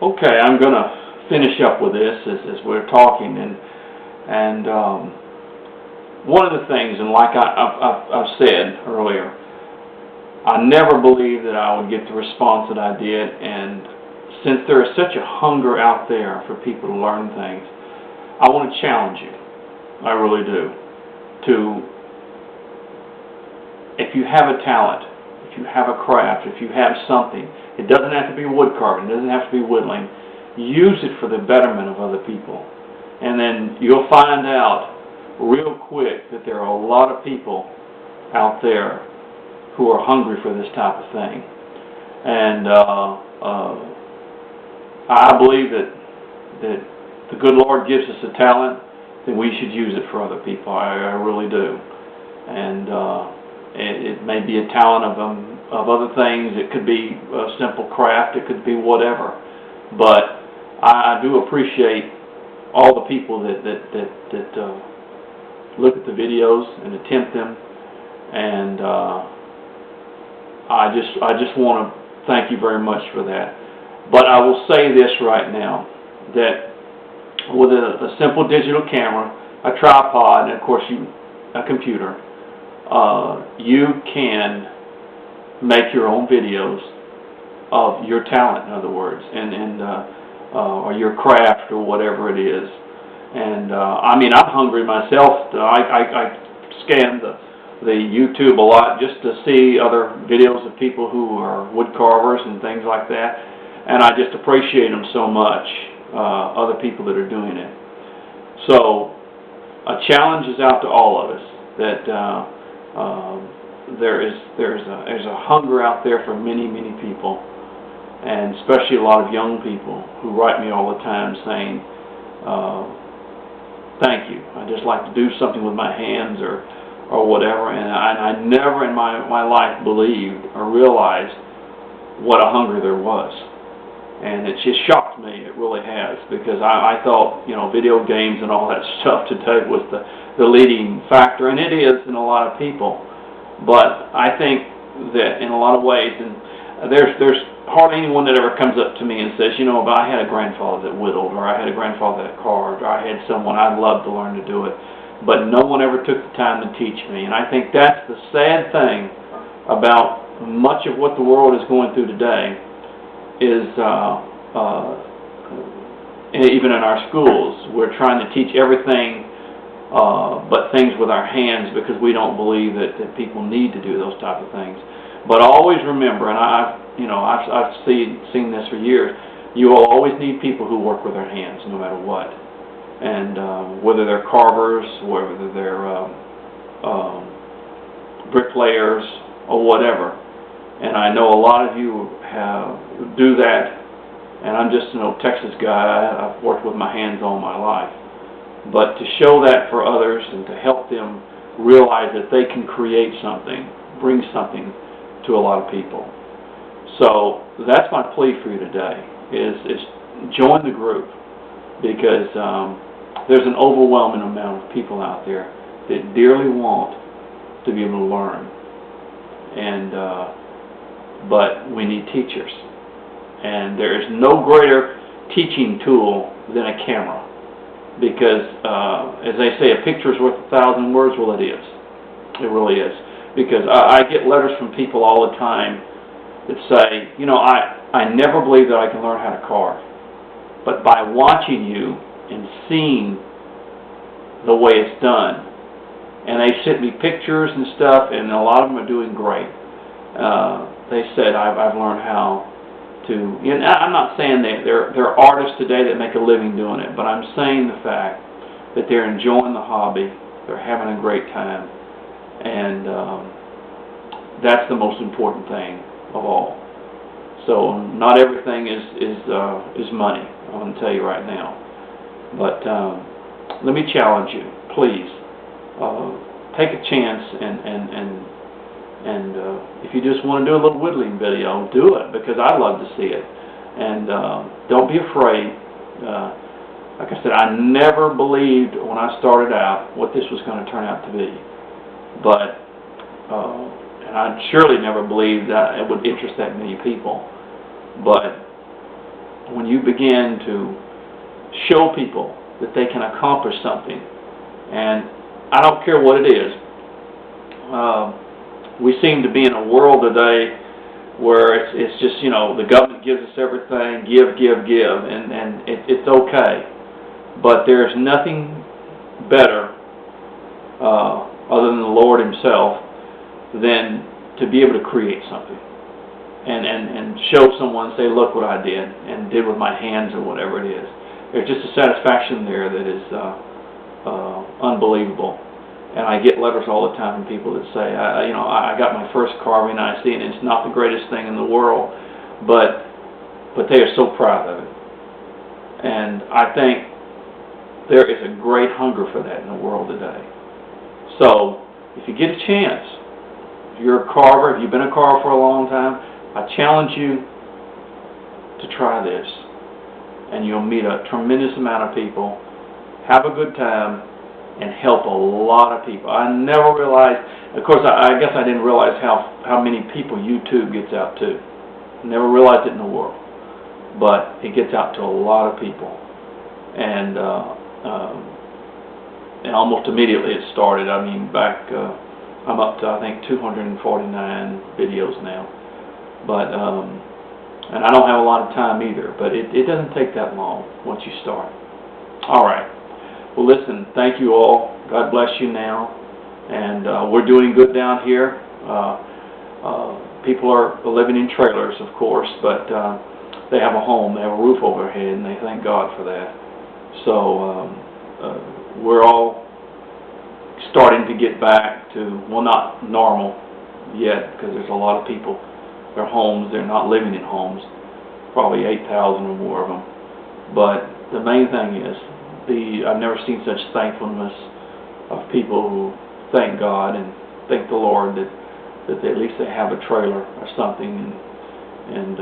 Okay, I'm going to finish up with this as we're talking, and one of the things, and like I've said earlier, I never believed that I would get the response that I did, and since there is such a hunger out there for people to learn things, I want to challenge you, I really do, to, if you have a talent, if you have a craft, if you have something, it doesn't have to be wood carving, it doesn't have to be whittling, use it for the betterment of other people. And then you'll find out real quick that there are a lot of people out there who are hungry for this type of thing. And I believe that the good Lord gives us a talent, then we should use it for other people. I really do. And it may be a talent of other things. It could be a simple craft. It could be whatever. But I do appreciate all the people that look at the videos and attempt them. And I just want to thank you very much for that. But I will say this right now, that with a simple digital camera, a tripod, and of course a computer, you can make your own videos of your talent, in other words, or your craft or whatever it is. And I mean, I'm hungry myself. I scan the YouTube a lot just to see other videos of people who are wood carvers and things like that, and I just appreciate them so much, other people that are doing it. So a challenge is out to all of us, that there's a hunger out there for many people, and especially a lot of young people who write me all the time saying, thank you, I just like to do something with my hands or whatever. And I never in my life believed or realized what a hunger there was. And it just shocked me, it really has, because I thought, video games and all that stuff today was the leading factor, and it is in a lot of people. But I think that in a lot of ways, and there's hardly anyone that ever comes up to me and says, but I had a grandfather that whittled, or I had a grandfather that carved, or I had someone I'd love to learn to do it. But no one ever took the time to teach me. And I think that's the sad thing about much of what the world is going through today, is even in our schools, we're trying to teach everything but things with our hands, because we don't believe that people need to do those type of things. But always remember, and I've seen this for years, you will always need people who work with their hands, no matter what. And whether they're carvers, whether they're bricklayers, or whatever. And I know a lot of you do that, and I'm just a Texas guy. I've worked with my hands all my life. But to show that for others and to help them realize that they can create something, bring something to a lot of people. So that's my plea for you today, is join the group, because there's an overwhelming amount of people out there that dearly want to be able to learn. And but we need teachers. And there is no greater teaching tool than a camera. Because, as they say, a picture is worth 1,000 words. Well, it is. It really is. Because I get letters from people all the time that say, I never believed that I can learn how to carve. But by watching you and seeing the way it's done, and they sent me pictures and stuff, and a lot of them are doing great. They said, I've learned how to, I'm not saying that there are artists today that make a living doing it, but I'm saying the fact that they're enjoying the hobby, they're having a great time, and that's the most important thing of all. So not everything is money, I'm going to tell you right now. But let me challenge you, please, take a chance and if you just want to do a little whittling video, do it, because I love to see it. And don't be afraid. Like I said, I never believed when I started out what this was going to turn out to be. But and I surely never believed that it would interest that many people. But when you begin to show people that they can accomplish something, and I don't care what it is. We seem to be in a world today where it's just, you know, the government gives us everything, give, and it's okay. But there's nothing better, other than the Lord Himself, than to be able to create something. And show someone, say, look what I did, and did with my hands or whatever it is. There's just a satisfaction there that is unbelievable. And I get letters all the time from people that say, you know, I got my first carving I see, and it's not the greatest thing in the world, but they are so proud of it. And I think there is a great hunger for that in the world today. So, if you get a chance, if you're a carver, if you've been a carver for a long time, I challenge you to try this. And you'll meet a tremendous amount of people, have a good time, and help a lot of people. I never realized, of course, I guess I didn't realize how many people YouTube gets out to. Never realized it in the world. But it gets out to a lot of people. And almost immediately it started. I mean, back, I'm up to, I think, 249 videos now. But, and I don't have a lot of time either, but it doesn't take that long once you start. All right. Well, listen, thank you all. God bless you now. And we're doing good down here. People are living in trailers, of course, but they have a home, they have a roof over their head, and they thank God for that. So we're all starting to get back to, well, not normal yet, because there's a lot of people, their homes, they're not living in homes, probably 8,000 or more of them. But the main thing is, I've never seen such thankfulness of people who thank God and thank the Lord that at least they have a trailer or something, and